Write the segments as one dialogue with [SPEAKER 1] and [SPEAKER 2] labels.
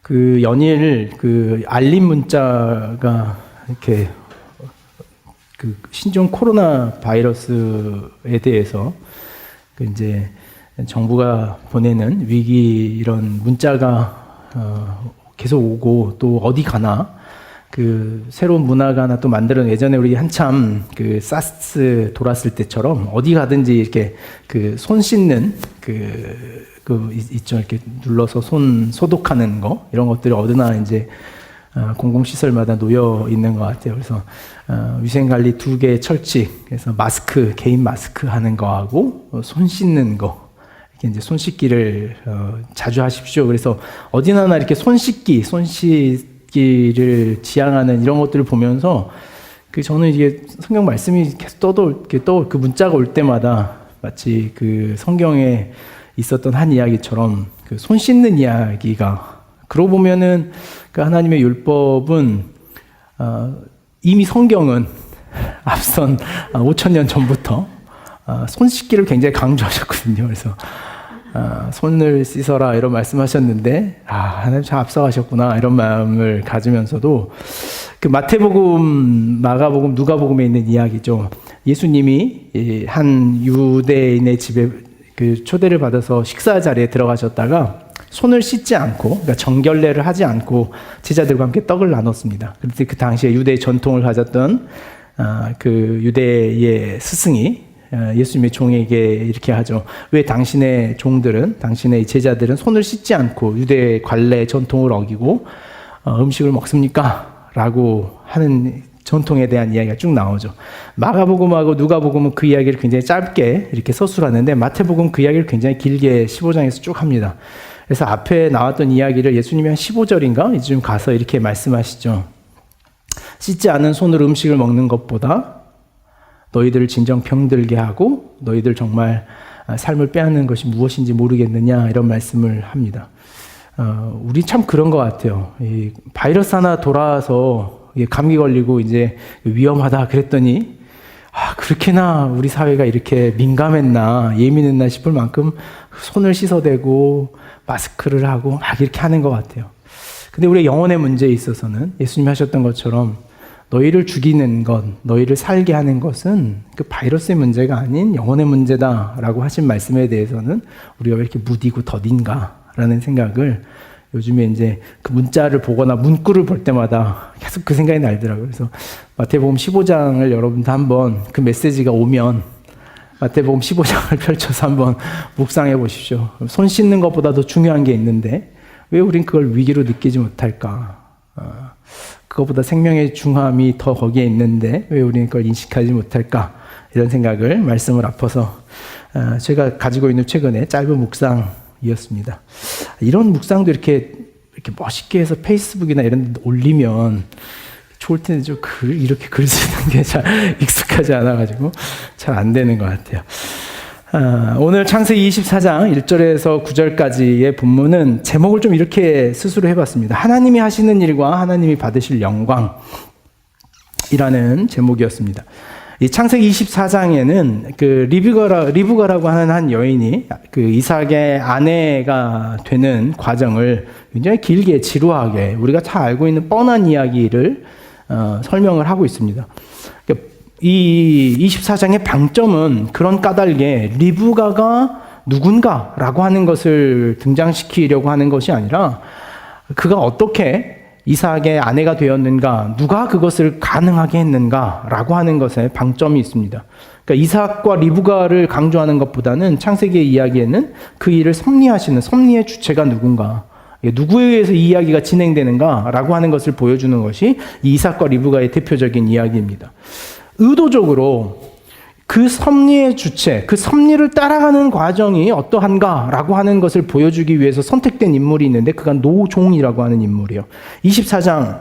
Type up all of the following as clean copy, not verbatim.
[SPEAKER 1] 그 연일 그 알림 문자가 이렇게 그 신종 코로나 바이러스에 대해서 그 이제 정부가 보내는 위기 이런 문자가 계속 오고 또 어디 가나 그 새로운 문화가 하나 또 만들어. 예전에 우리 한참 그 사스 돌았을 때처럼 어디 가든지 이렇게 그 손 씻는 그 있죠. 이렇게 눌러서 손 소독하는 거 이런 것들이 어디나 이제 공공시설마다 놓여 있는 것 같아요. 그래서 위생관리 2개 철칙, 그래서 마스크, 개인 마스크 하는 거하고 손 씻는 거. 이렇게 이제 손 씻기를 자주 하십시오. 그래서 어디나 이렇게 손 씻기를 지향하는 이런 것들을 보면서 저는 이게 성경 말씀이 계속 그 문자가 올 때마다 마치 그 성경에 있었던 한 이야기처럼 그 손 씻는 이야기가, 그러고 보면은 그 하나님의 율법은 이미 성경은 앞선 5,000년 전부터 손 씻기를 굉장히 강조하셨거든요. 그래서 손을 씻어라 이런 말씀하셨는데 하나님 참 앞서가셨구나 이런 마음을 가지면서도 그 마태복음, 마가복음, 누가복음에 있는 이야기죠. 예수님이 한 유대인의 집에 그 초대를 받아서 식사 자리에 들어가셨다가 손을 씻지 않고, 그러니까 정결례를 하지 않고 제자들과 함께 떡을 나눴습니다. 그때 그 당시에 유대의 전통을 가졌던 그 유대의 스승이 예수님의 종에게 이렇게 하죠. 왜 당신의 종들은, 당신의 제자들은 손을 씻지 않고 유대의 관례 전통을 어기고 음식을 먹습니까? 라고 하는 전통에 대한 이야기가 쭉 나오죠. 마가복음하고 누가복음은 그 이야기를 굉장히 짧게 이렇게 서술하는데 마태복음 그 이야기를 굉장히 길게 15장에서 쭉 합니다. 그래서 앞에 나왔던 이야기를 예수님이 한 15절인가 이쯤 가서 이렇게 말씀하시죠. 씻지 않은 손으로 음식을 먹는 것보다 너희들을 진정 병들게 하고 너희들 정말 삶을 빼앗는 것이 무엇인지 모르겠느냐 이런 말씀을 합니다. 우리 참 그런 것 같아요. 이 바이러스 하나 돌아와서 감기 걸리고 이제 위험하다 그랬더니 그렇게나 우리 사회가 이렇게 민감했나 예민했나 싶을 만큼 손을 씻어대고 마스크를 하고 막 이렇게 하는 것 같아요. 근데 우리의 영혼의 문제에 있어서는 예수님이 하셨던 것처럼 너희를 죽이는 것, 너희를 살게 하는 것은 그 바이러스의 문제가 아닌 영혼의 문제다라고 하신 말씀에 대해서는 우리가 왜 이렇게 무디고 더딘가라는 생각을 요즘에 이제 그 문자를 보거나 문구를 볼 때마다 계속 그 생각이 날더라고요. 그래서 마태복음 15장을 여러분도 한번 그 메시지가 오면 마태복음 15장을 펼쳐서 한번 묵상해 보십시오. 손 씻는 것보다 더 중요한 게 있는데 왜 우린 그걸 위기로 느끼지 못할까? 그것보다 생명의 중함이 더 거기에 있는데 왜 우리는 그걸 인식하지 못할까? 이런 생각을 말씀을 앞서서 제가 가지고 있는 최근에 짧은 묵상이었습니다. 이런 묵상도 이렇게 멋있게 해서 페이스북이나 이런 데 올리면 좋을 텐데 좀 이렇게 글 쓰는 게 잘 익숙하지 않아가지고 잘 안 되는 것 같아요. 오늘 창세기 24장 1절에서 9절까지의 본문은 제목을 좀 이렇게 스스로 해봤습니다. 하나님이 하시는 일과 하나님이 받으실 영광이라는 제목이었습니다. 이 창세기 24장에는 그 리브가라고 하는 한 여인이 그 이삭의 아내가 되는 과정을 굉장히 길게 지루하게 우리가 잘 알고 있는 뻔한 이야기를 설명을 하고 있습니다. 이 24장의 방점은 그런 까닭에 리브가가 누군가라고 하는 것을 등장시키려고 하는 것이 아니라 그가 어떻게 이삭의 아내가 되었는가, 누가 그것을 가능하게 했는가라고 하는 것에 방점이 있습니다. 그러니까 이삭과 리브가를 강조하는 것보다는 창세기의 이야기에는 그 일을 섭리하시는 섭리의 주체가 누군가, 누구에 의해서 이 이야기가 진행되는가라고 하는 것을 보여주는 것이 이삭과 리브가의 대표적인 이야기입니다. 의도적으로 그 섭리의 주체, 그 섭리를 따라가는 과정이 어떠한가라고 하는 것을 보여주기 위해서 선택된 인물이 있는데 그가 노종이라고 하는 인물이에요. 24장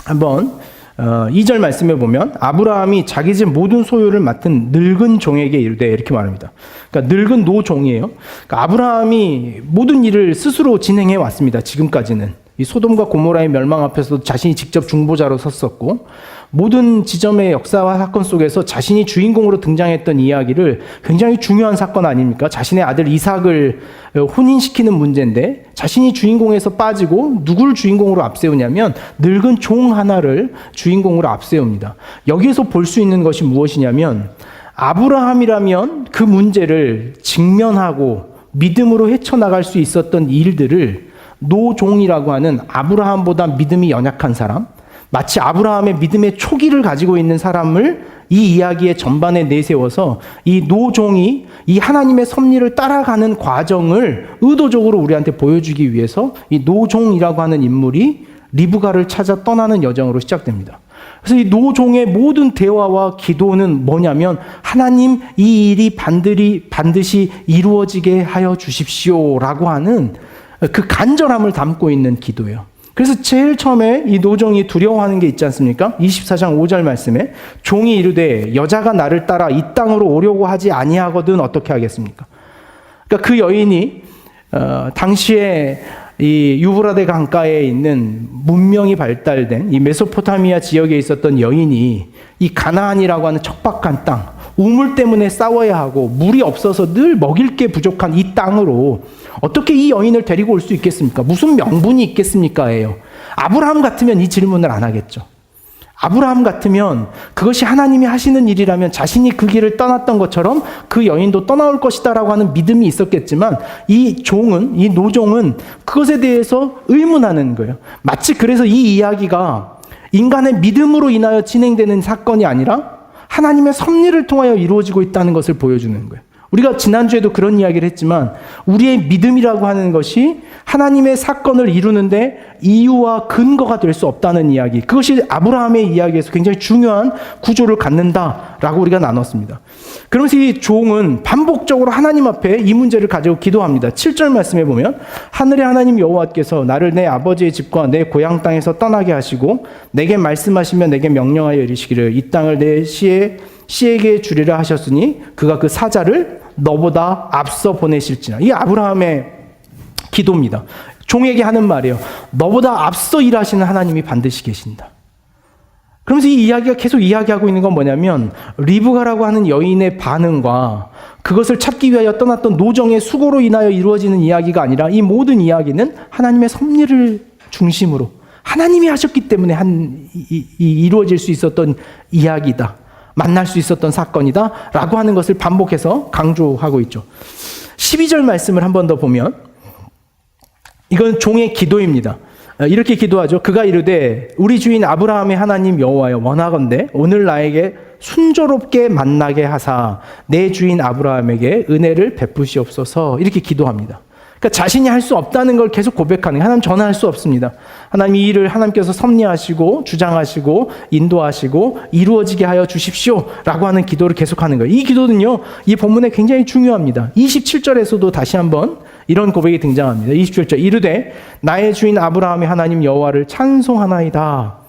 [SPEAKER 1] 한번 2절 말씀해 보면 아브라함이 자기 집 모든 소유를 맡은 늙은 종에게 이르되 이렇게 말합니다. 그러니까 늙은 노종이에요. 그러니까 아브라함이 모든 일을 스스로 진행해 왔습니다. 지금까지는. 이 소돔과 고모라의 멸망 앞에서도 자신이 직접 중보자로 섰었고 모든 지점의 역사와 사건 속에서 자신이 주인공으로 등장했던 이야기를 굉장히 중요한 사건 아닙니까? 자신의 아들 이삭을 혼인시키는 문제인데 자신이 주인공에서 빠지고 누구를 주인공으로 앞세우냐면 늙은 종 하나를 주인공으로 앞세웁니다. 여기에서 볼 수 있는 것이 무엇이냐면 아브라함이라면 그 문제를 직면하고 믿음으로 헤쳐나갈 수 있었던 일들을 노종이라고 하는 아브라함보다 믿음이 연약한 사람, 마치 아브라함의 믿음의 초기를 가지고 있는 사람을 이 이야기의 전반에 내세워서 이 노종이 이 하나님의 섭리를 따라가는 과정을 의도적으로 우리한테 보여주기 위해서 이 노종이라고 하는 인물이 리브가를 찾아 떠나는 여정으로 시작됩니다. 그래서 이 노종의 모든 대화와 기도는 뭐냐면 하나님 이 일이 반드시 이루어지게 하여 주십시오라고 하는 그 간절함을 담고 있는 기도예요. 그래서 제일 처음에 이 노종이 두려워하는 게 있지 않습니까? 24장 5절 말씀에 종이 이르되 여자가 나를 따라 이 땅으로 오려고 하지 아니하거든 어떻게 하겠습니까? 그러니까 그 여인이 당시에 이 유브라데 강가에 있는 문명이 발달된 이 메소포타미아 지역에 있었던 여인이 이 가나안이라고 하는 척박한 땅, 우물 때문에 싸워야 하고 물이 없어서 늘 먹일 게 부족한 이 땅으로 어떻게 이 여인을 데리고 올 수 있겠습니까? 무슨 명분이 있겠습니까? 예요. 아브라함 같으면 이 질문을 안 하겠죠. 아브라함 같으면 그것이 하나님이 하시는 일이라면 자신이 그 길을 떠났던 것처럼 그 여인도 떠나올 것이다라고 하는 믿음이 있었겠지만 이 노종은 그것에 대해서 의문하는 거예요. 마치 그래서 이 이야기가 인간의 믿음으로 인하여 진행되는 사건이 아니라 하나님의 섭리를 통하여 이루어지고 있다는 것을 보여주는 거예요. 우리가 지난주에도 그런 이야기를 했지만 우리의 믿음이라고 하는 것이 하나님의 사건을 이루는데 이유와 근거가 될 수 없다는 이야기, 그것이 아브라함의 이야기에서 굉장히 중요한 구조를 갖는다라고 우리가 나눴습니다. 그러면서 이 종은 반복적으로 하나님 앞에 이 문제를 가지고 기도합니다. 7절 말씀에 보면 하늘의 하나님 여호와께서 나를 내 아버지의 집과 내 고향 땅에서 떠나게 하시고 내게 말씀하시며 내게 명령하여 이르시기를 이 땅을 내 씨에게 주리라 하셨으니 그가 그 사자를 너보다 앞서 보내실지나. 이 아브라함의 기도입니다. 종에게 하는 말이에요. 너보다 앞서 일하시는 하나님이 반드시 계신다. 그러면서 이 이야기가 계속 이야기하고 있는 건 뭐냐면 리브가라고 하는 여인의 반응과 그것을 찾기 위하여 떠났던 노정의 수고로 인하여 이루어지는 이야기가 아니라 이 모든 이야기는 하나님의 섭리를 중심으로 하나님이 하셨기 때문에 이루어질 수 있었던 이야기다. 만날 수 있었던 사건이다 라고 하는 것을 반복해서 강조하고 있죠. 12절 말씀을 한 번 더 보면 이건 종의 기도입니다. 이렇게 기도하죠. 그가 이르되 우리 주인 아브라함의 하나님 여호와여 원하건대 오늘 나에게 순조롭게 만나게 하사 내 주인 아브라함에게 은혜를 베푸시옵소서. 이렇게 기도합니다. 그러니까 자신이 할 수 없다는 걸 계속 고백하는 거예요. 하나님 저는 할 수 없습니다. 하나님 이 일을 하나님께서 섭리하시고 주장하시고 인도하시고 이루어지게 하여 주십시오 라고 하는 기도를 계속하는 거예요. 이 기도는요 이 본문에 굉장히 중요합니다. 27절에서도 다시 한번 이런 고백이 등장합니다. 27절 이르되 나의 주인 아브라함의 하나님 여호와를 찬송하나이다.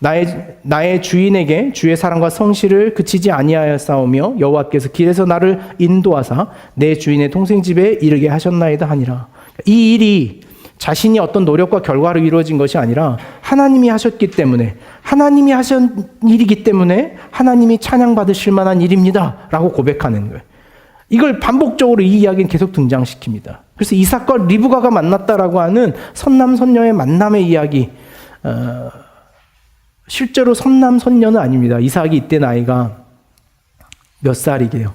[SPEAKER 1] 나의 주인에게 주의 사랑과 성실을 그치지 아니하였사오며 여호와께서 길에서 나를 인도하사 내 주인의 동생 집에 이르게 하셨나이다 하니라. 이 일이 자신이 어떤 노력과 결과로 이루어진 것이 아니라 하나님이 하셨기 때문에 하나님이 하신 일이기 때문에 하나님이 찬양받으실 만한 일입니다 라고 고백하는 거예요. 이걸 반복적으로 이 이야기는 계속 등장시킵니다. 그래서 이삭과 리브가가 만났다라고 하는 선남선녀의 만남의 이야기, 실제로 선남선녀는 아닙니다. 이삭이 이때 나이가 몇 살이게요?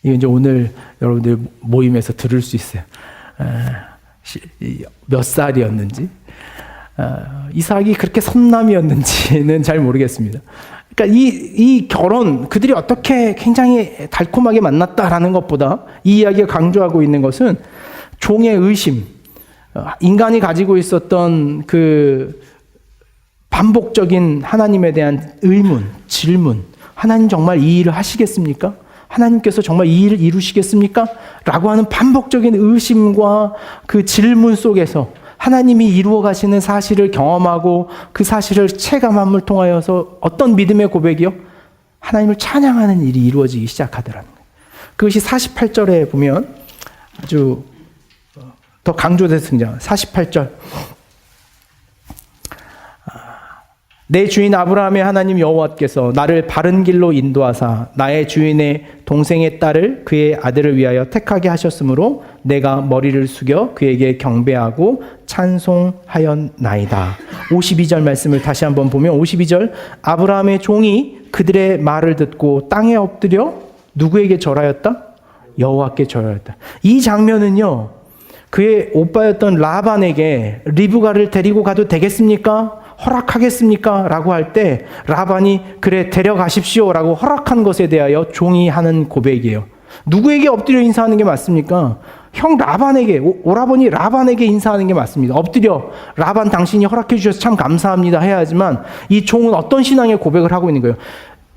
[SPEAKER 1] 이거 이제 오늘 여러분들 모임에서 들을 수 있어요. 몇 살이었는지. 이삭이 그렇게 선남이었는지는 잘 모르겠습니다. 그러니까 이 결혼, 그들이 어떻게 굉장히 달콤하게 만났다라는 것보다 이 이야기가 강조하고 있는 것은 종의 의심, 인간이 가지고 있었던 그 반복적인 하나님에 대한 의문, 질문, 하나님 정말 이 일을 하시겠습니까? 하나님께서 정말 이 일을 이루시겠습니까? 라고 하는 반복적인 의심과 그 질문 속에서 하나님이 이루어 가시는 사실을 경험하고 그 사실을 체감함을 통하여서 어떤 믿음의 고백이요? 하나님을 찬양하는 일이 이루어지기 시작하더라는 거예요. 그것이 48절에 보면 아주 더 강조돼서 등장합니다. 48절. 내 주인 아브라함의 하나님 여호와께서 나를 바른 길로 인도하사 나의 주인의 동생의 딸을 그의 아들을 위하여 택하게 하셨으므로 내가 머리를 숙여 그에게 경배하고 찬송하였나이다. 52절 말씀을 다시 한번 보면 52절 아브라함의 종이 그들의 말을 듣고 땅에 엎드려 누구에게 절하였다? 여호와께 절하였다. 이 장면은요, 그의 오빠였던 라반에게 리브가를 데리고 가도 되겠습니까? 허락하겠습니까? 라고 할 때 라반이 그래 데려가십시오 라고 허락한 것에 대하여 종이 하는 고백이에요. 누구에게 엎드려 인사하는 게 맞습니까? 형 라반에게, 오라버니 라반에게 인사하는 게 맞습니다. 엎드려 라반 당신이 허락해 주셔서 참 감사합니다 해야 하지만 이 종은 어떤 신앙의 고백을 하고 있는 거예요?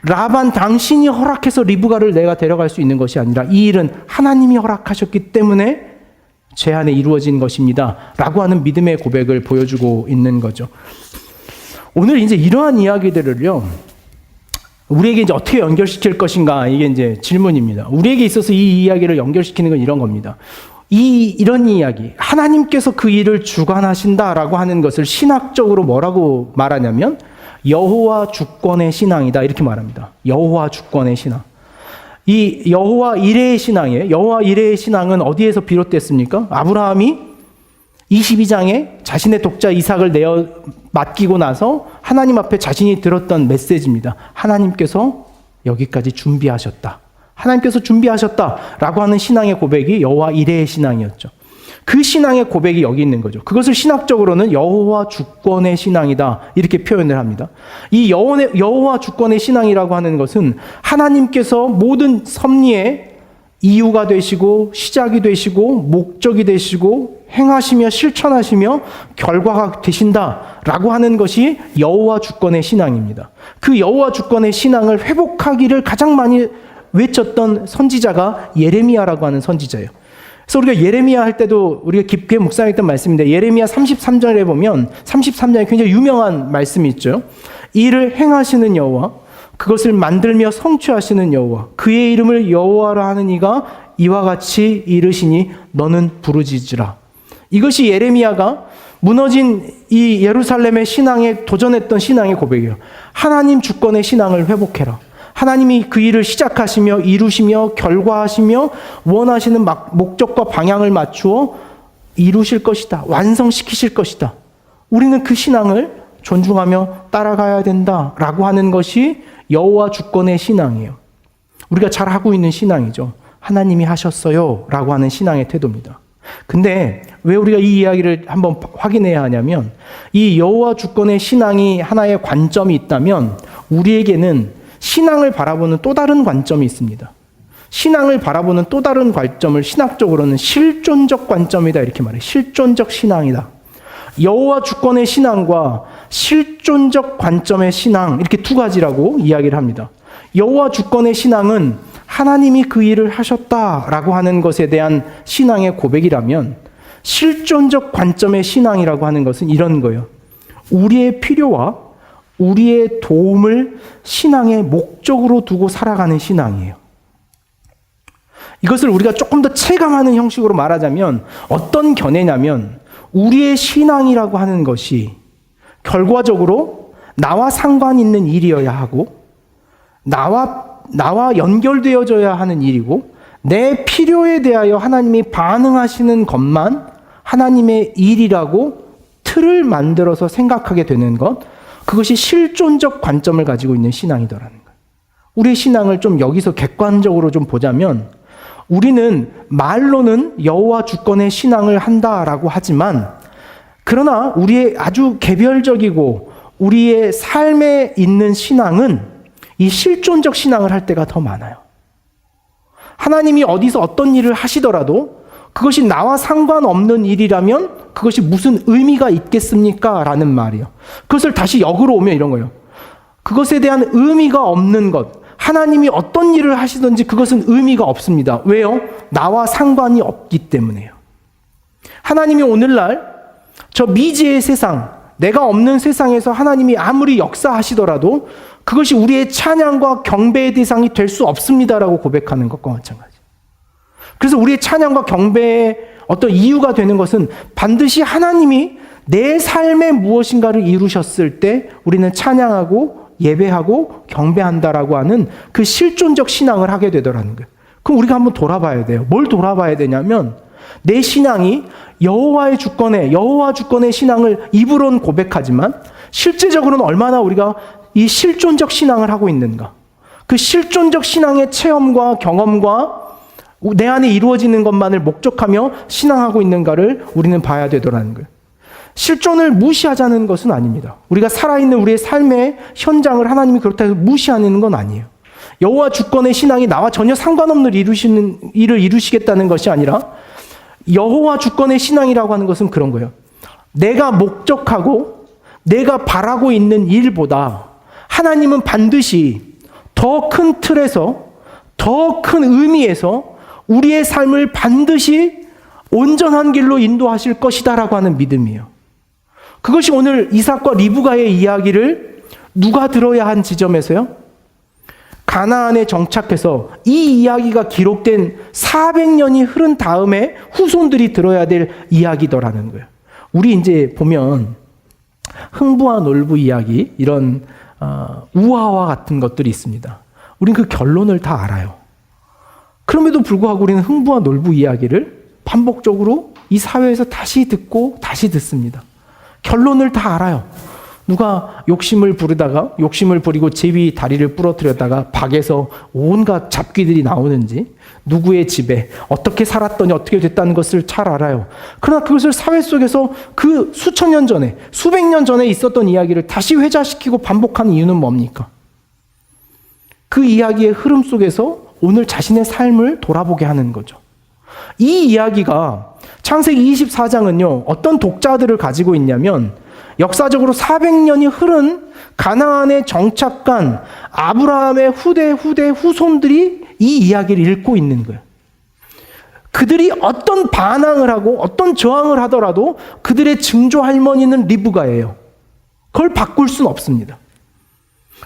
[SPEAKER 1] 라반 당신이 허락해서 리브가를 내가 데려갈 수 있는 것이 아니라 이 일은 하나님이 허락하셨기 때문에 제 안에 이루어진 것입니다 라고 하는 믿음의 고백을 보여주고 있는 거죠. 오늘 이제 이러한 이야기들을요, 우리에게 이제 어떻게 연결시킬 것인가, 이게 이제 질문입니다. 우리에게 있어서 이 이야기를 연결시키는 건 이런 겁니다. 이런 이야기, 하나님께서 그 일을 주관하신다라고 하는 것을 신학적으로 뭐라고 말하냐면 여호와 주권의 신앙이다 이렇게 말합니다. 여호와 주권의 신앙. 이 여호와 이레의 신앙이에요. 여호와 이레의 신앙은 어디에서 비롯됐습니까? 아브라함이 22장에 자신의 독자 이삭을 내어 맡기고 나서 하나님 앞에 자신이 들었던 메시지입니다. 하나님께서 여기까지 준비하셨다. 하나님께서 준비하셨다라고 하는 신앙의 고백이 여호와 이레의 신앙이었죠. 그 신앙의 고백이 여기 있는 거죠. 그것을 신학적으로는 여호와 주권의 신앙이다 이렇게 표현을 합니다. 이 여호와 주권의 신앙이라고 하는 것은 하나님께서 모든 섭리의 이유가 되시고 시작이 되시고 목적이 되시고 행하시며 실천하시며 결과가 되신다라고 하는 것이 여호와 주권의 신앙입니다. 그 여호와 주권의 신앙을 회복하기를 가장 많이 외쳤던 선지자가 예레미야라고 하는 선지자예요. 그래서 우리가 예레미야 할 때도 우리가 깊게 묵상했던 말씀인데 예레미야 33절에 보면 33장에 굉장히 유명한 말씀이 있죠. 이를 행하시는 여호와, 그것을 만들며 성취하시는 여호와, 그의 이름을 여호와라 하는 이가 이와 같이 이르시니 너는 부르짖으라. 이것이 예레미야가 무너진 이 예루살렘의 신앙에 도전했던 신앙의 고백이에요. 하나님 주권의 신앙을 회복해라. 하나님이 그 일을 시작하시며 이루시며 결과하시며 원하시는 목적과 방향을 맞추어 이루실 것이다. 완성시키실 것이다. 우리는 그 신앙을 존중하며 따라가야 된다라고 하는 것이 여호와 주권의 신앙이에요. 우리가 잘 하고 있는 신앙이죠. 하나님이 하셨어요 라고 하는 신앙의 태도입니다. 근데 왜 우리가 이 이야기를 한번 확인해야 하냐면 이 여호와 주권의 신앙이 하나의 관점이 있다면 우리에게는 신앙을 바라보는 또 다른 관점이 있습니다. 신앙을 바라보는 또 다른 관점을 신학적으로는 실존적 관점이다 이렇게 말해요. 실존적 신앙이다. 여호와 주권의 신앙과 실존적 관점의 신앙 이렇게 두 가지라고 이야기를 합니다. 여호와 주권의 신앙은 하나님이 그 일을 하셨다라고 하는 것에 대한 신앙의 고백이라면 실존적 관점의 신앙이라고 하는 것은 이런 거예요. 우리의 필요와 우리의 도움을 신앙의 목적으로 두고 살아가는 신앙이에요. 이것을 우리가 조금 더 체감하는 형식으로 말하자면 어떤 견해냐면 우리의 신앙이라고 하는 것이 결과적으로 나와 상관 있는 일이어야 하고 나와 연결되어져야 하는 일이고 내 필요에 대하여 하나님이 반응하시는 것만 하나님의 일이라고 틀을 만들어서 생각하게 되는 것, 그것이 실존적 관점을 가지고 있는 신앙이더라는 거예요. 우리의 신앙을 좀 여기서 객관적으로 좀 보자면 우리는 말로는 여호와 주권의 신앙을 한다라고 하지만 그러나 우리의 아주 개별적이고 우리의 삶에 있는 신앙은 이 실존적 신앙을 할 때가 더 많아요. 하나님이 어디서 어떤 일을 하시더라도 그것이 나와 상관없는 일이라면 그것이 무슨 의미가 있겠습니까? 라는 말이에요. 그것을 다시 역으로 오면 이런 거예요. 그것에 대한 의미가 없는 것. 하나님이 어떤 일을 하시든지 그것은 의미가 없습니다. 왜요? 나와 상관이 없기 때문에요. 하나님이 오늘날 저 미지의 세상, 내가 없는 세상에서 하나님이 아무리 역사하시더라도 그것이 우리의 찬양과 경배의 대상이 될 수 없습니다라고 고백하는 것과 마찬가지. 그래서 우리의 찬양과 경배의 어떤 이유가 되는 것은 반드시 하나님이 내 삶에 무엇인가를 이루셨을 때 우리는 찬양하고 예배하고 경배한다라고 하는 그 실존적 신앙을 하게 되더라는 거예요. 그럼 우리가 한번 돌아봐야 돼요. 뭘 돌아봐야 되냐면 내 신앙이 여호와 주권의 신앙을 입으로는 고백하지만 실제적으로는 얼마나 우리가 이 실존적 신앙을 하고 있는가. 그 실존적 신앙의 체험과 경험과 내 안에 이루어지는 것만을 목적하며 신앙하고 있는가를 우리는 봐야 되더라는 거예요. 실존을 무시하자는 것은 아닙니다. 우리가 살아있는 우리의 삶의 현장을 하나님이 그렇다 해서 무시하는 건 아니에요. 여호와 주권의 신앙이 나와 전혀 상관없는 일을 이루시겠다는 것이 아니라 여호와 주권의 신앙이라고 하는 것은 그런 거예요. 내가 목적하고 내가 바라고 있는 일보다 하나님은 반드시 더 큰 틀에서 더 큰 의미에서 우리의 삶을 반드시 온전한 길로 인도하실 것이다라고 하는 믿음이에요. 그것이 오늘 이삭과 리브가의 이야기를 누가 들어야 한 지점에서요? 가나안에 정착해서 이 이야기가 기록된 400년이 흐른 다음에 후손들이 들어야 될 이야기더라는 거예요. 우리 이제 보면 흥부와 놀부 이야기, 이런 우화와 같은 것들이 있습니다. 우린 그 결론을 다 알아요. 그럼에도 불구하고 우리는 흥부와 놀부 이야기를 반복적으로 이 사회에서 다시 듣고 다시 듣습니다. 결론을 다 알아요. 누가 욕심을 부리고 제비 다리를 부러뜨렸다가 박에서 온갖 잡귀들이 나오는지, 누구의 집에 어떻게 살았더니 어떻게 됐다는 것을 잘 알아요. 그러나 그것을 사회 속에서 그 수천 년 전에, 수백 년 전에 있었던 이야기를 다시 회자시키고 반복하는 이유는 뭡니까? 그 이야기의 흐름 속에서 오늘 자신의 삶을 돌아보게 하는 거죠. 이 이야기가 창세기 24장은요, 어떤 독자들을 가지고 있냐면 역사적으로 400년이 흐른 가나안에 정착한 아브라함의 후대 후손들이 이 이야기를 읽고 있는 거예요. 그들이 어떤 반항을 하고 어떤 저항을 하더라도 그들의 증조 할머니는 리브가예요. 그걸 바꿀 수는 없습니다.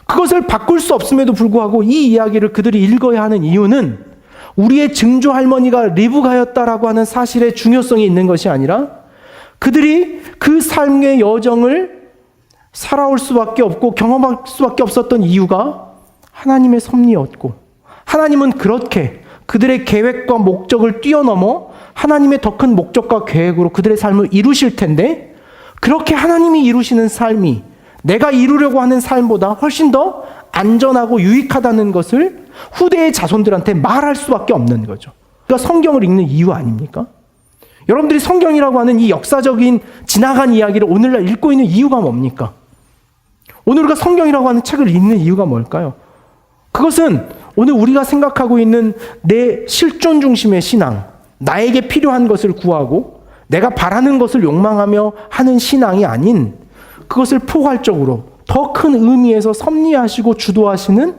[SPEAKER 1] 그것을 바꿀 수 없음에도 불구하고 이 이야기를 그들이 읽어야 하는 이유는 우리의 증조 할머니가 리브가였다라고 하는 사실의 중요성이 있는 것이 아니라 그들이 그 삶의 여정을 살아올 수밖에 없고 경험할 수밖에 없었던 이유가 하나님의 섭리였고, 하나님은 그렇게 그들의 계획과 목적을 뛰어넘어 하나님의 더 큰 목적과 계획으로 그들의 삶을 이루실 텐데, 그렇게 하나님이 이루시는 삶이 내가 이루려고 하는 삶보다 훨씬 더 안전하고 유익하다는 것을 후대의 자손들한테 말할 수밖에 없는 거죠. 그러니까 성경을 읽는 이유 아닙니까? 여러분들이 성경이라고 하는 이 역사적인 지나간 이야기를 오늘날 읽고 있는 이유가 뭡니까? 오늘 우리가 성경이라고 하는 책을 읽는 이유가 뭘까요? 그것은 오늘 우리가 생각하고 있는 내 실존 중심의 신앙, 나에게 필요한 것을 구하고 내가 바라는 것을 욕망하며 하는 신앙이 아닌, 그것을 포괄적으로 더 큰 의미에서 섭리하시고 주도하시는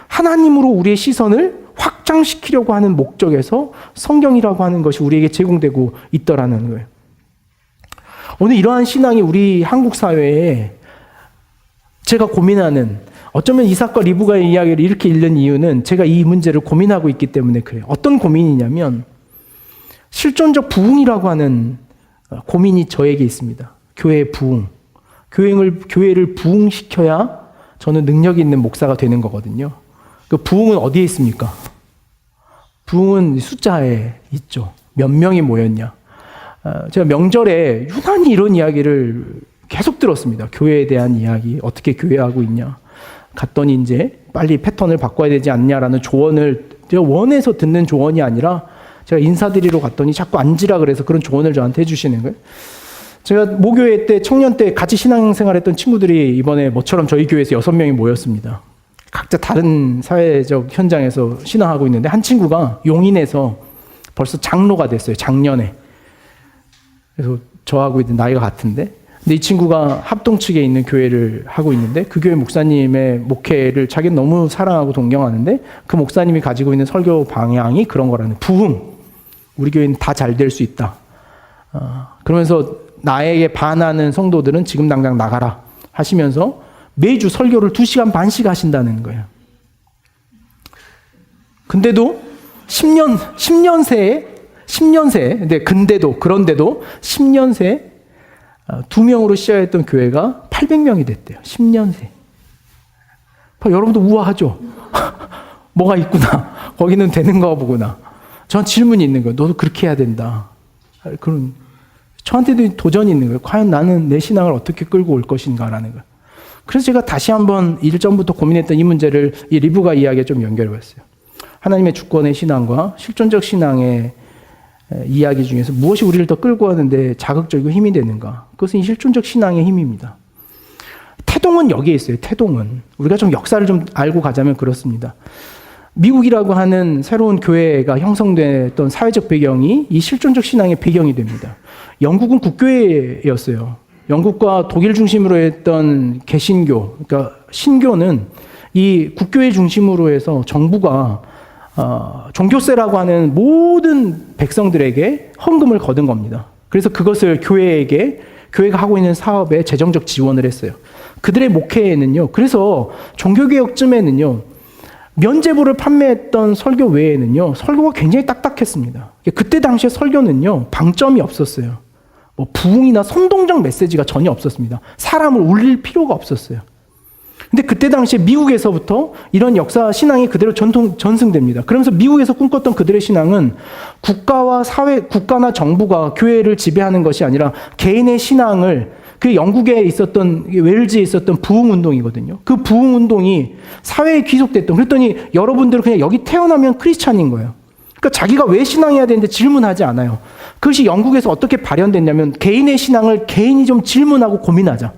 [SPEAKER 1] 하나님으로 우리의 시선을 확장시키려고 하는 목적에서 성경이라고 하는 것이 우리에게 제공되고 있더라는 거예요. 오늘 이러한 신앙이 우리 한국 사회에 제가 고민하는, 어쩌면 이삭과 리브가의 이야기를 이렇게 읽는 이유는 제가 이 문제를 고민하고 있기 때문에 그래요. 어떤 고민이냐면 실존적 부흥이라고 하는 고민이 저에게 있습니다. 교회의 부흥. 교회를 부흥시켜야 저는 능력이 있는 목사가 되는 거거든요. 그 부흥은 어디에 있습니까? 부흥은 숫자에 있죠. 몇 명이 모였냐. 제가 명절에 유난히 이런 이야기를 계속 들었습니다. 교회에 대한 이야기, 어떻게 교회하고 있냐. 갔더니 이제 빨리 패턴을 바꿔야 되지 않냐라는 조언을, 제가 원해서 듣는 조언이 아니라 제가 인사드리러 갔더니 자꾸 앉으라 그래서 그런 조언을 저한테 해주시는 거예요. 제가 모교회 때, 청년 때 같이 신앙생활했던 친구들이 이번에 모처럼 저희 교회에서 6명이 모였습니다. 각자 다른 사회적 현장에서 신앙하고 있는데 한 친구가 용인에서 벌써 장로가 됐어요. 작년에. 그래서 저하고 나이가 같은데, 근데 이 친구가 합동 측에 있는 교회를 하고 있는데 그 교회 목사님의 목회를 자기는 너무 사랑하고 동경하는데 그 목사님이 가지고 있는 설교 방향이 그런 거라는, 부흥. 우리 교회는 다 잘 될 수 있다. 그러면서 나에게 반하는 성도들은 지금 당장 나가라 하시면서 매주 설교를 2시간 반씩 하신다는 거예요. 근데도 10년 새에, 그런데도 10년 새에 2명으로 시작했던 교회가 800명이 됐대요. 10년 새. 여러분도 우아하죠? 뭐가 있구나. 거기는 되는가 보구나. 전 질문이 있는 거예요. 너도 그렇게 해야 된다. 그런 저한테도 도전이 있는 거예요. 과연 나는 내 신앙을 어떻게 끌고 올 것인가라는 거예요. 그래서 제가 다시 한번 일전부터 고민했던 이 문제를 이 리브가 이야기에 좀 연결해 봤어요. 하나님의 주권의 신앙과 실존적 신앙의 이야기 중에서 무엇이 우리를 더 끌고 가는데 자극적이고 힘이 되는가? 그것은 이 실존적 신앙의 힘입니다. 태동은 여기에 있어요. 태동은. 우리가 좀 역사를 좀 알고 가자면 그렇습니다. 미국이라고 하는 새로운 교회가 형성됐던 사회적 배경이 이 실존적 신앙의 배경이 됩니다. 영국은 국교회였어요. 영국과 독일 중심으로 했던 개신교, 그러니까 신교는 이 국교회 중심으로 해서 정부가 종교세라고 하는 모든 백성들에게 헌금을 거둔 겁니다. 그래서 그것을 교회가 하고 있는 사업에 재정적 지원을 했어요. 그들의 목회에는요, 그래서 종교개혁쯤에는요, 면제부를 판매했던 설교 외에는요, 설교가 굉장히 딱딱했습니다. 그때 당시에 설교는요, 방점이 없었어요. 뭐 부흥이나 선동적 메시지가 전혀 없었습니다. 사람을 울릴 필요가 없었어요. 근데 그때 당시에 미국에서부터 이런 역사 신앙이 그대로 전승됩니다. 그러면서 미국에서 꿈꿨던 그들의 신앙은 국가나 정부가 교회를 지배하는 것이 아니라 개인의 신앙을, 그 영국에 있었던, 웨일즈에 있었던 부흥운동이거든요. 그 부흥운동이 사회에 귀속됐던, 그랬더니 여러분들은 그냥 여기 태어나면 크리스찬인 거예요. 그러니까 자기가 왜 신앙해야 되는데 질문하지 않아요. 그것이 영국에서 어떻게 발현됐냐면 개인의 신앙을 개인이 좀 질문하고 고민하자.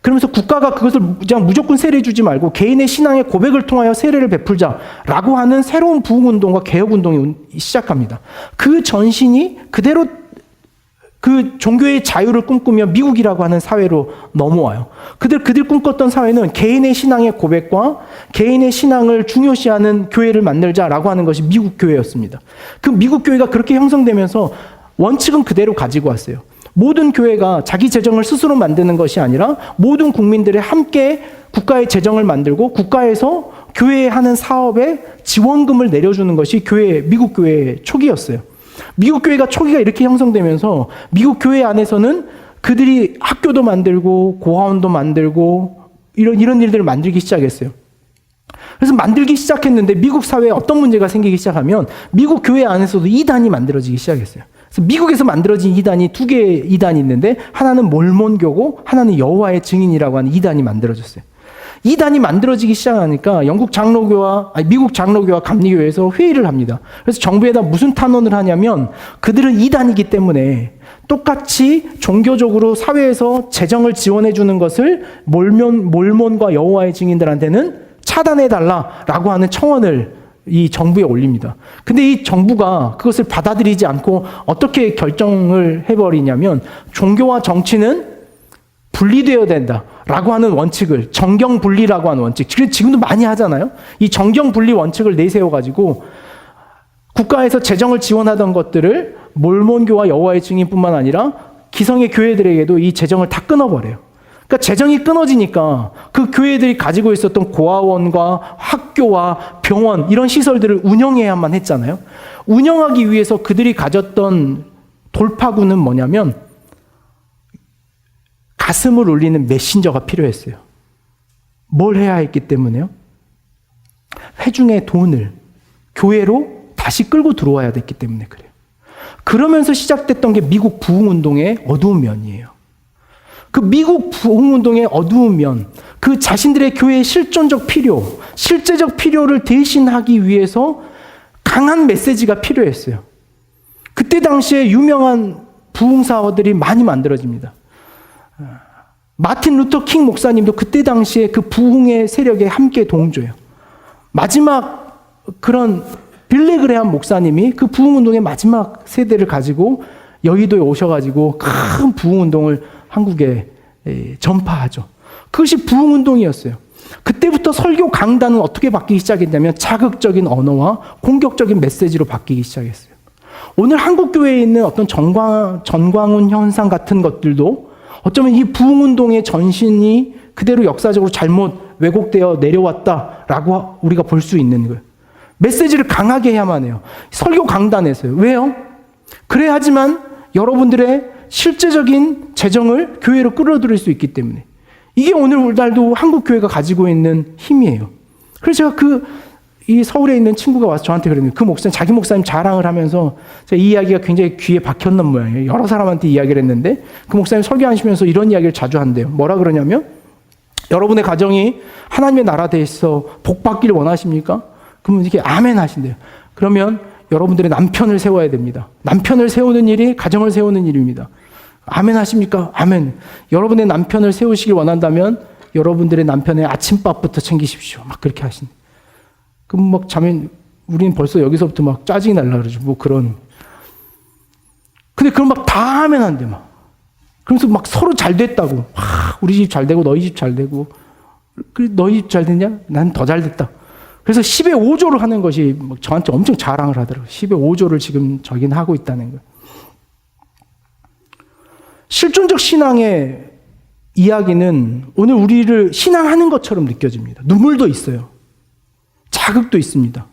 [SPEAKER 1] 그러면서 국가가 그것을 그냥 무조건 세례 주지 말고 개인의 신앙의 고백을 통하여 세례를 베풀자라고 하는 새로운 부흥운동과 개혁운동이 시작합니다. 그 전신이 그대로 그 종교의 자유를 꿈꾸며 미국이라고 하는 사회로 넘어와요. 그들 꿈꿨던 사회는 개인의 신앙의 고백과 개인의 신앙을 중요시하는 교회를 만들자라고 하는 것이 미국 교회였습니다. 그 미국 교회가 그렇게 형성되면서 원칙은 그대로 가지고 왔어요. 모든 교회가 자기 재정을 스스로 만드는 것이 아니라 모든 국민들이 함께 국가의 재정을 만들고 국가에서 교회에 하는 사업에 지원금을 내려주는 것이 미국 교회의 초기였어요. 미국 교회가 초기가 이렇게 형성되면서 미국 교회 안에서는 그들이 학교도 만들고 고아원도 만들고 이런 일들을 만들기 시작했어요. 그래서 만들기 시작했는데 미국 사회에 어떤 문제가 생기기 시작하면 미국 교회 안에서도 이단이 만들어지기 시작했어요. 그래서 미국에서 만들어진 이단이 두 개의 이단이 있는데 하나는 몰몬교고 하나는 여호와의 증인이라고 하는 이단이 만들어졌어요. 이단이 만들어지기 시작하니까 미국 장로교와 감리교회에서 회의를 합니다. 그래서 정부에다 무슨 탄원을 하냐면 그들은 이단이기 때문에 똑같이 종교적으로 사회에서 재정을 지원해 주는 것을 몰몬과 여호와의 증인들한테는 차단해달라라고 하는 청원을 이 정부에 올립니다. 근데 이 정부가 그것을 받아들이지 않고 어떻게 결정을 해버리냐면 종교와 정치는 분리되어야 된다라고 하는 원칙을, 정경분리라고 하는 원칙, 지금도 많이 하잖아요. 이 정경분리 원칙을 내세워가지고 국가에서 재정을 지원하던 것들을 몰몬교와 여호와의 증인뿐만 아니라 기성의 교회들에게도 이 재정을 다 끊어버려요. 그러니까 재정이 끊어지니까 그 교회들이 가지고 있었던 고아원과 학교와 병원 이런 시설들을 운영해야만 했잖아요. 운영하기 위해서 그들이 가졌던 돌파구는 뭐냐면 가슴을 울리는 메신저가 필요했어요. 뭘 해야 했기 때문에요? 회중의 돈을 교회로 다시 끌고 들어와야 됐기 때문에 그래요. 그러면서 시작됐던 게 미국 부흥운동의 어두운 면이에요. 그 미국 부흥운동의 어두운 면, 그 자신들의 교회의 실존적 필요, 실제적 필요를 대신하기 위해서 강한 메시지가 필요했어요. 그때 당시에 유명한 부흥사들이 많이 만들어집니다. 마틴 루터 킹 목사님도 그때 당시에 그 부흥의 세력에 함께 동조해요. 마지막 그런 빌리그레함 목사님이 그 부흥운동의 마지막 세대를 가지고 여의도에 오셔가지고 큰 부흥운동을 한국에 전파하죠. 그것이 부흥운동이었어요. 그때부터 설교 강단은 어떻게 바뀌기 시작했냐면 자극적인 언어와 공격적인 메시지로 바뀌기 시작했어요. 오늘 한국교회에 있는 어떤 전광훈 현상 같은 것들도 어쩌면 이 부흥운동의 전신이 그대로 역사적으로 잘못 왜곡되어 내려왔다라고 우리가 볼 수 있는 거예요. 메시지를 강하게 해야만 해요. 설교 강단에서요. 왜요? 그래야지만 여러분들의 실제적인 재정을 교회로 끌어들일 수 있기 때문에 이게 오늘날도 한국 교회가 가지고 있는 힘이에요. 그래서 제가 이 서울에 있는 친구가 와서 저한테 그러는 그 목사님, 자기 목사님 자랑을 하면서 제가 이 이야기가 굉장히 귀에 박혔는 모양이에요. 여러 사람한테 이야기를 했는데 그 목사님 설교하시면서 이런 이야기를 자주 한대요. 뭐라 그러냐면 여러분의 가정이 하나님의 나라 대해서 복 받기를 원하십니까? 그러면 이렇게 아멘 하신대요. 그러면 여러분들의 남편을 세워야 됩니다. 남편을 세우는 일이 가정을 세우는 일입니다. 아멘 하십니까? 아멘. 여러분의 남편을 세우시길 원한다면 여러분들의 남편의 아침밥부터 챙기십시오. 막 그렇게 하신대요. 그럼 막 자면 우리는 벌써 여기서부터 막 짜증이 날라 그러죠. 뭐 그런. 근데 그럼 막 다 하면 안 돼, 막. 그러면서 막 서로 잘 됐다고. 우리 집 잘 되고 너희 집 잘 되고. 너희 집 잘 됐냐? 난 더 잘 됐다. 그래서 10의 5조를 하는 것이 막 저한테 엄청 자랑을 하더라고요. 10의 5조를 지금 저기는 하고 있다는 거예요. 실존적 신앙의 이야기는 오늘 우리를 신앙하는 것처럼 느껴집니다. 눈물도 있어요. 자극도 있습니다.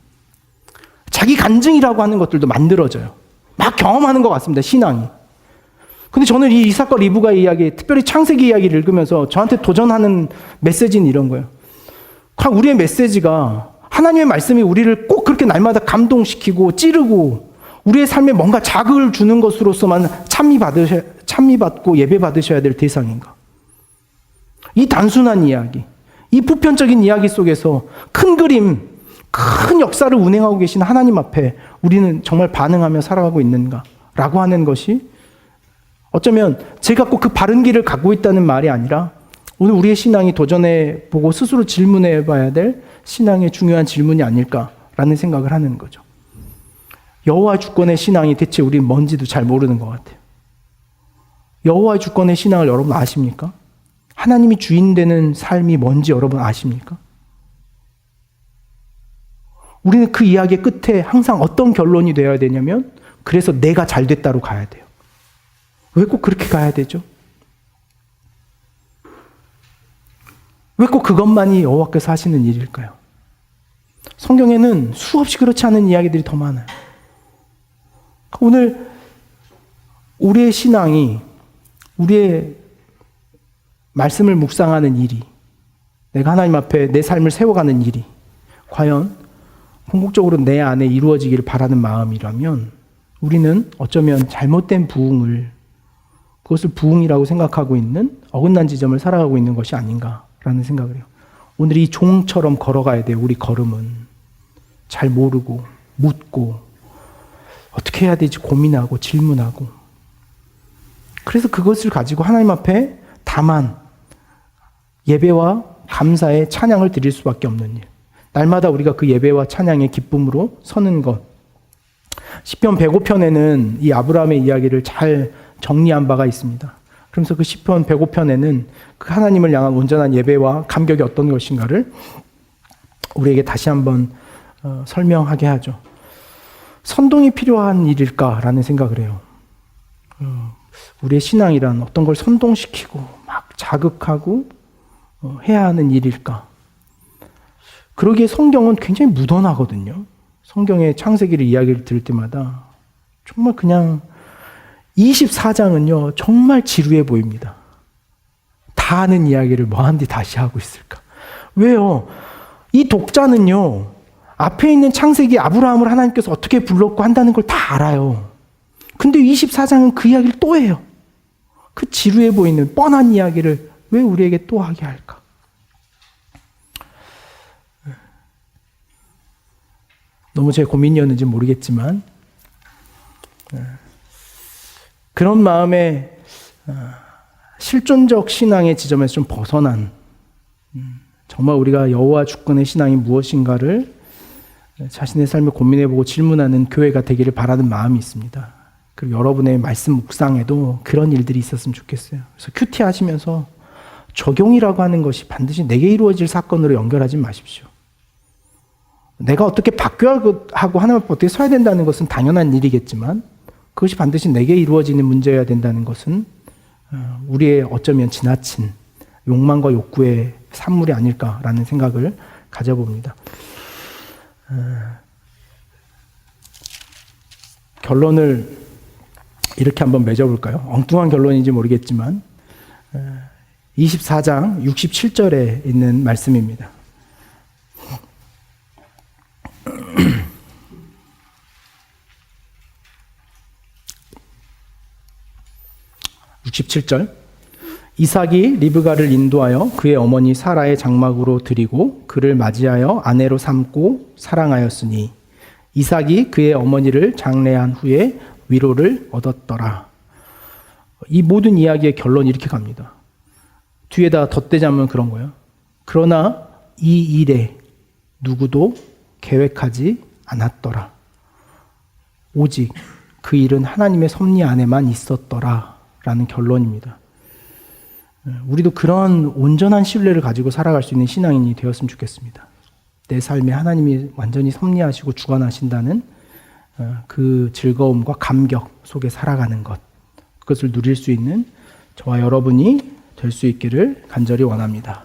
[SPEAKER 1] 자기 간증이라고 하는 것들도 만들어져요. 막 경험하는 것 같습니다, 신앙이. 근데 저는 이 이삭과 리브가의 이야기, 특별히 창세기 이야기를 읽으면서 저한테 도전하는 메시지는 이런 거예요. 우리의 메시지가 하나님의 말씀이 우리를 꼭 그렇게 날마다 감동시키고 찌르고 우리의 삶에 뭔가 자극을 주는 것으로서만 찬미받고 예배받으셔야 될 대상인가? 이 단순한 이야기, 이 보편적인 이야기 속에서 큰 그림, 큰 역사를 운행하고 계신 하나님 앞에 우리는 정말 반응하며 살아가고 있는가? 라고 하는 것이 어쩌면 제가 꼭 그 바른 길을 갖고 있다는 말이 아니라 오늘 우리의 신앙이 도전해 보고 스스로 질문해 봐야 될 신앙의 중요한 질문이 아닐까라는 생각을 하는 거죠. 여호와 주권의 신앙이 대체 우리 뭔지도 잘 모르는 것 같아요. 여호와 주권의 신앙을 여러분 아십니까? 하나님이 주인 되는 삶이 뭔지 여러분 아십니까? 우리는 그 이야기의 끝에 항상 어떤 결론이 되어야 되냐면 그래서 내가 잘 됐다로 가야 돼요. 왜 꼭 그렇게 가야 되죠? 왜 꼭 그것만이 여호와께서 하시는 일일까요? 성경에는 수없이 그렇지 않은 이야기들이 더 많아요. 오늘 우리의 신앙이 우리의 말씀을 묵상하는 일이 내가 하나님 앞에 내 삶을 세워가는 일이 과연 궁극적으로 내 안에 이루어지기를 바라는 마음이라면 우리는 어쩌면 잘못된 부흥을 그것을 부흥이라고 생각하고 있는 어긋난 지점을 살아가고 있는 것이 아닌가라는 생각을 해요. 오늘 이 종처럼 걸어가야 돼요. 우리 걸음은 잘 모르고 묻고 어떻게 해야 될지 고민하고 질문하고 그래서 그것을 가지고 하나님 앞에 다만 예배와 감사의 찬양을 드릴 수밖에 없는 일. 날마다 우리가 그 예배와 찬양의 기쁨으로 서는 것. 시편 105편에는 이 아브라함의 이야기를 잘 정리한 바가 있습니다. 그러면서 그 시편 105편에는 그 하나님을 향한 온전한 예배와 감격이 어떤 것인가를 우리에게 다시 한번 설명하게 하죠. 선동이 필요한 일일까라는 생각을 해요. 우리의 신앙이란 어떤 걸 선동시키고 막 자극하고 해야 하는 일일까? 그러기에 성경은 굉장히 묻어나거든요. 성경의 창세기를 이야기를 들을 때마다 정말 그냥 24장은요 정말 지루해 보입니다. 다 아는 이야기를 뭐한디 다시 하고 있을까? 왜요? 이 독자는요 앞에 있는 창세기 아브라함을 하나님께서 어떻게 불렀고 한다는 걸 다 알아요. 근데 24장은 그 이야기를 또 해요. 그 지루해 보이는 뻔한 이야기를 왜 우리에게 또 하게 할까? 너무 제 고민이었는지 모르겠지만 그런 마음에 실존적 신앙의 지점에서 좀 벗어난 정말 우리가 여호와 주권의 신앙이 무엇인가를 자신의 삶을 고민해보고 질문하는 교회가 되기를 바라는 마음이 있습니다. 그리고 여러분의 말씀 묵상에도 그런 일들이 있었으면 좋겠어요. 그래서 큐티 하시면서 적용이라고 하는 것이 반드시 내게 이루어질 사건으로 연결하지 마십시오. 내가 어떻게 바뀌어야 하고 하나님 앞에 어떻게 서야 된다는 것은 당연한 일이겠지만 그것이 반드시 내게 이루어지는 문제여야 된다는 것은 우리의 어쩌면 지나친 욕망과 욕구의 산물이 아닐까라는 생각을 가져봅니다. 결론을 이렇게 한번 맺어볼까요? 엉뚱한 결론인지 모르겠지만 24장 67절에 있는 말씀입니다. 67절. 이삭이 리브가를 인도하여 그의 어머니 사라의 장막으로 들이고 그를 맞이하여 아내로 삼고 사랑하였으니 이삭이 그의 어머니를 장례한 후에 위로를 얻었더라. 이 모든 이야기의 결론이 이렇게 갑니다. 뒤에다 덧대자면 그런 거예요. 그러나 이 일에 누구도 계획하지 않았더라. 오직 그 일은 하나님의 섭리 안에만 있었더라 라는 결론입니다. 우리도 그런 온전한 신뢰를 가지고 살아갈 수 있는 신앙인이 되었으면 좋겠습니다. 내 삶에 하나님이 완전히 섭리하시고 주관하신다는 그 즐거움과 감격 속에 살아가는 것, 그것을 누릴 수 있는 저와 여러분이 될 수 있기를 간절히 원합니다.